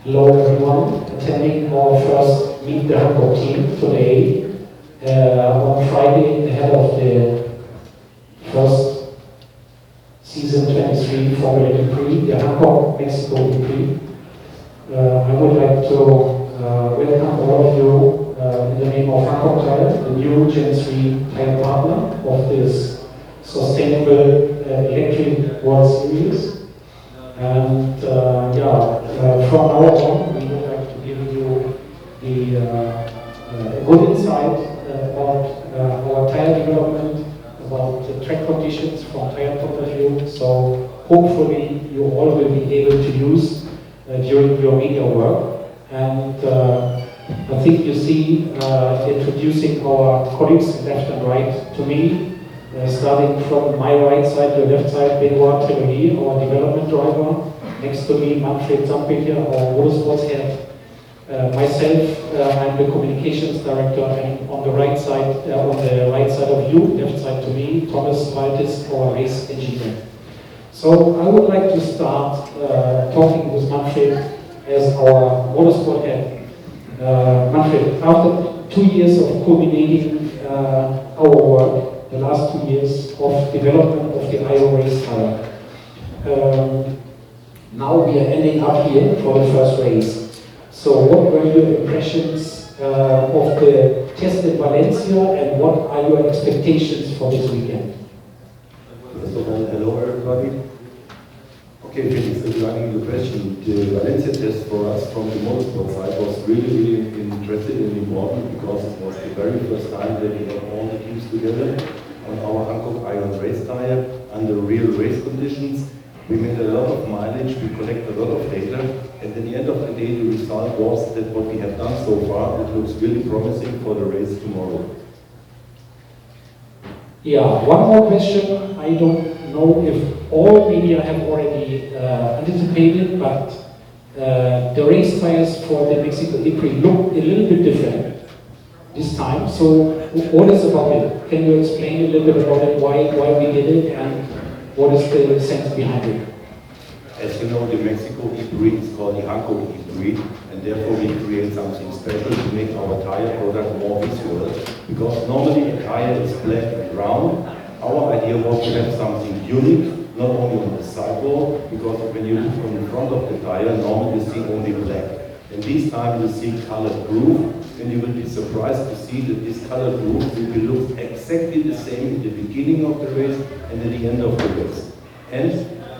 Hello everyone attending our first Meet the Hankook team today. On Friday, ahead of the first season 23 Formula E-Prix, the Hankook, Mexico E-Prix. I would like to welcome all of you in the name of Hankook Tire, the new Gen 3 tire partner of this sustainable electric World Series. And from now on, we would like to give you the good insight about our tire development, about the track conditions from tire point of view. So hopefully you all will be able to use during your media work. And I think you see introducing our colleagues left and right to me. Starting from my right side to the left side, Benoit Trelloy, our development driver. Next to me, Manfred Zampeter, our motorsports head. Myself, I'm the communications director, and on the right side of you, left side to me, Thomas Valtis, our race engineer. So I would like to start talking with Manfred as our motorsport head. Manfred, after 2 years of culminating our work, the last 2 years of development of the IO race tire. Now we are ending up here for the first race. So what were your impressions of the test in Valencia, and what are your expectations for this weekend? First of all, hello everybody. Okay, Felix, regarding the question, the Valencia test for us from the motorsport side was really interesting and important, because it was the very first time that we had all the teams together on our Hankook Iron race tire under real race conditions. We made a lot of mileage, we collected a lot of data, and at the end of the day the result was that what we have done so far, it looks really promising for the race tomorrow. Yeah, one more question. I don't know if all media have already anticipated, but the race tires for the Mexico E-Prix look a little bit different this time. So what is about it? Can you explain a little bit about it, why we did it, and what is the sense behind it? As you know, the Mexico E-Prix is called the Hankook E-Prix, and therefore we create something special to make our tire product more visual. Because normally a tire is black and round. Our idea was to have something unique, not only on the sidewall, because when you look from the front of the tire, normally you see only black. And this time you see colored groove, and you will be surprised to see that this colored groove will look exactly the same at the beginning of the race and at the end of the race. And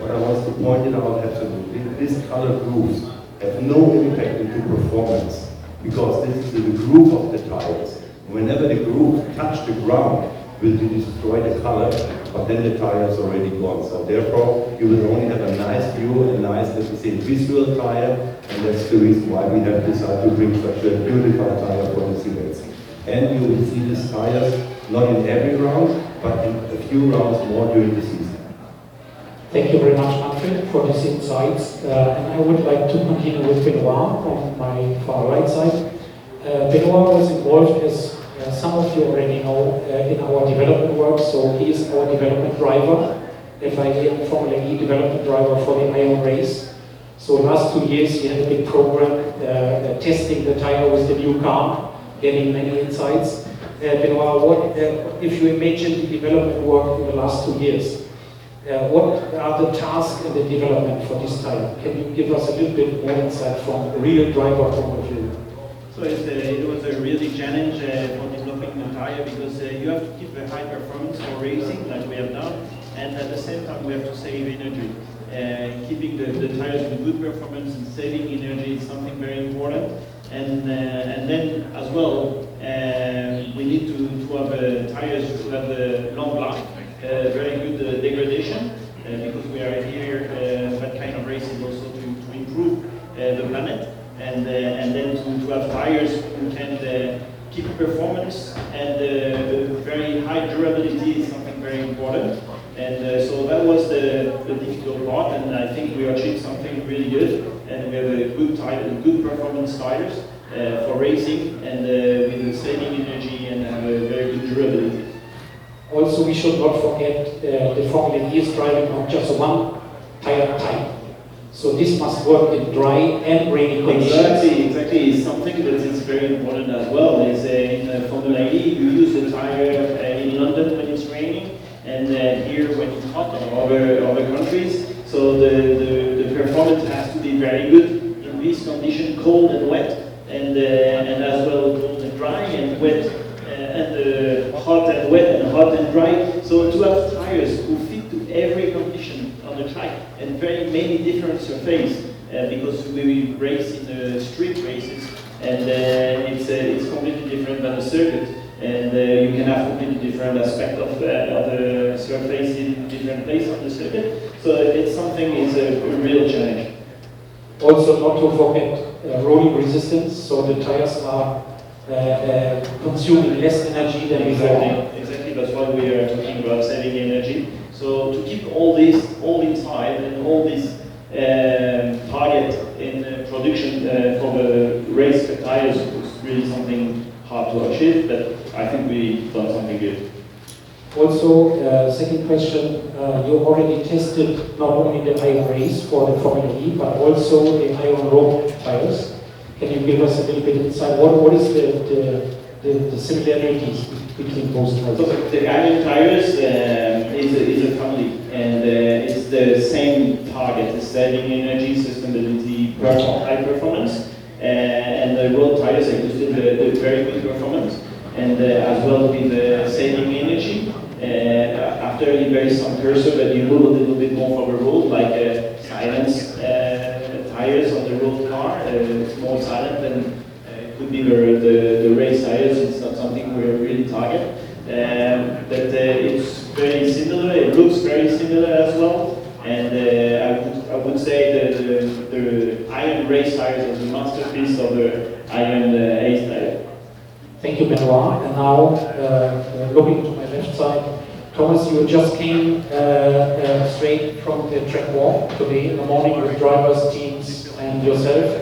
what I want to point it out absolutely, these colored grooves have no impact into performance, because this is the groove of the tires. Whenever the groove touch the ground, will destroy the color, but then the tire is already gone. So therefore, you will only have a nice view, a nice, let me say, visual tire, and that's the reason why we have decided to bring such a beautiful tire for this event. And you will see these tires not in every round, but in a few rounds more during the season. Thank you very much, Manfred, for these insights. And I would like to continue with Benoit on my far right side. Benoit was involved, as some of you already know, in our development work. So he is our development driver, FIA and Formula E development driver for the IO race. So last 2 years he had a big program testing the tire with the new car, getting many insights. Benoit, if you imagine the development work in the last 2 years, what are the tasks in the development for this tire? Can you give us a little bit more insight from a real driver point of view? So it was a really challenge for developing the tire, because you have to keep a high performance for racing, like we have done, and at the same time we have to save energy. Keeping the tires with good performance and saving energy is something very important. And then as well, we need to have tires to have a long life, very good degradation, because we are here, that kind of racing also to improve the planet. And then to have tires who can keep performance and very high durability is something very important. And so that was the difficult part, and I think we achieved something really good. And we have a good tire, good performance tires for racing, and with saving energy and have a very good durability. Also, we should not forget the Formula E is driving on just one tire type. So this must work in dry and rainy conditions. Exactly. Something that is very important as well is in Formula E, you use the tire in London when it's raining, and here when it's hot in other countries. So the performance has to be very good in this condition, cold and wet, and as well cold and dry and wet, and hot and wet and hot and dry. So to have tires who fit to every condition on the track and very many different surfaces, because we race in street races, and it's completely different than a circuit, and you can have completely different aspect of the surface in different places on the circuit. So it's something is a real challenge. Also, not to forget rolling resistance. So the tires are consuming less energy than before. Exactly. That's why we are talking about saving energy. So to keep all this all inside and all this target in production for the race tires was really something hard to achieve, but I think we've done something good. Also, second question, you already tested not only the iron race for the Formula E, but also the iron rope tires. Can you give us a little bit insight? What is the similarities between both tires? So the iron tires is a family, and it's the same target: the saving energy, sustainability, high performance, and the road tires are used in the very good performance, and as well with saving energy. After there is some cursor that you move a little bit more from the road, like silence tires on the road car. It's more silent than could be the race tires. It's not something we really target. But it's very similar. It looks very similar as well. And I would say that the iron race tires is the masterpiece of the iron ace tire. Thank you, Benoit. And now, looking to my left side, Thomas, you just came straight from the track walk today in the morning with drivers, teams, and yourself.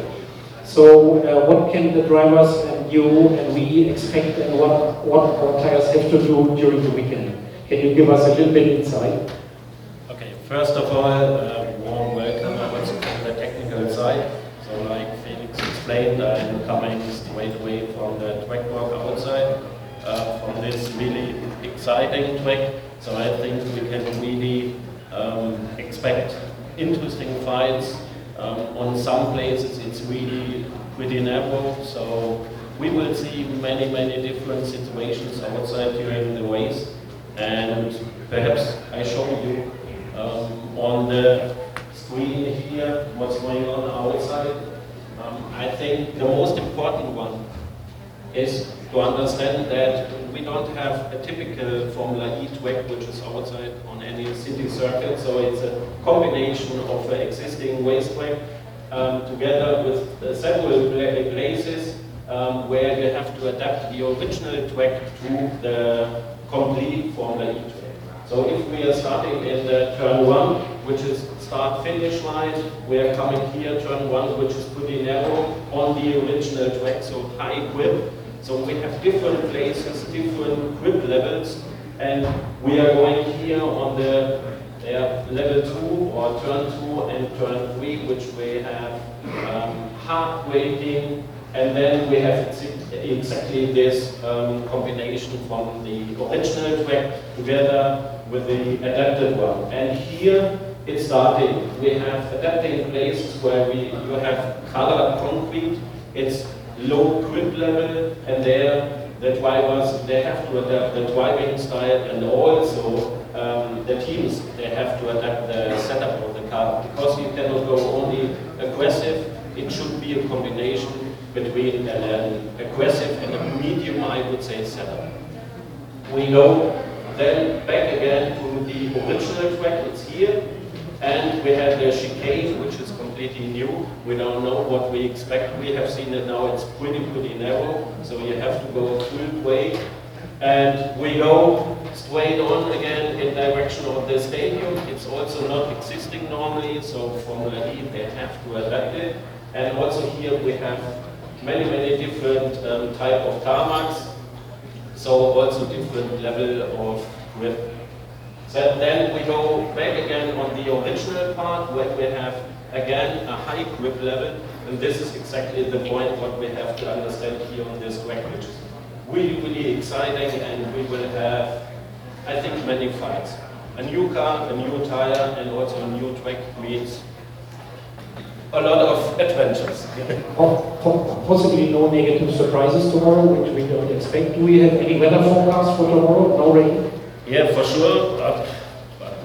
So, what can the drivers and you and we expect, and what our tires have to do during the weekend? Can you give us a little bit insight? Okay, first of all, warm welcome also from the technical side. So, like Felix explained, I'm coming straight away from the track walk outside, from this really exciting track. So I think we can really expect interesting fights. On some places it's really pretty narrow, so we will see many different situations outside during the race. And perhaps I show you on the screen here what's going on outside. I think the most important one is to understand that we don't have a typical Formula E track which is outside on any city circuit, so it's a combination of existing racetrack together with several places where you have to adapt the original track to the complete Formula E track. So if we are starting in the turn 1, which is start-finish line, we are coming here, turn 1, which is pretty narrow on the original track, so high grip. So we have different places, different grip levels, and we are going here on the level 2 or turn 2 and turn 3, which we have hard braking, and then we have exactly this combination from the original track together with the adapted one. And here it's starting. We have adapting places where you have colored concrete. It's low grip level, and there the drivers, they have to adapt the driving style, and also the teams, they have to adapt the setup of the car, because you cannot go only aggressive. It should be a combination between an aggressive and a medium, I would say, setup. We go then back again to the original track. It's here, and we have the chicane, which is completely new. We don't know what we expect. We have seen it now, it's pretty narrow, so you have to go full way. And we go straight on again in direction of the stadium. It's also not existing normally, so Formula E, they have to adapt it. And also here we have many different type of tarmacs, so also different level of grip. So then we go back again on the original part where we have again, a high grip level, and this is exactly the point what we have to understand here on this track, which is really, really exciting, and we will have, I think, many fights. A new car, a new tire, and also a new track means a lot of adventures. Possibly no negative surprises tomorrow, which we don't expect. Do we have any weather forecast for tomorrow? No rain? Yeah, for sure, but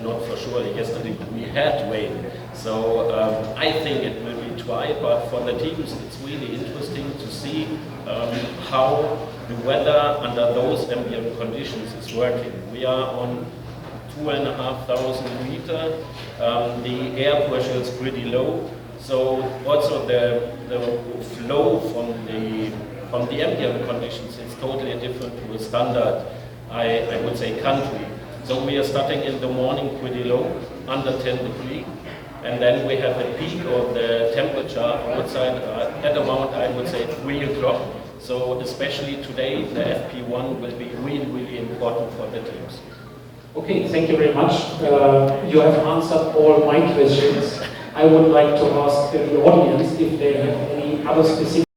not for sure. Yesterday we had rain, so I think it will be dry, but for the teams it's really interesting to see how the weather under those ambient conditions is working. We are on 2,500 meters, the air pressure is pretty low, so also the flow from the ambient conditions is totally different to a standard, I would say, country. So we are starting in the morning pretty low, under 10 degrees, and then we have a peak of the temperature outside at around, I would say, 3 o'clock. So especially today, the FP1 will be really, really important for the teams. Okay, thank you very much. You have answered all my questions. I would like to ask the audience if they have any other specific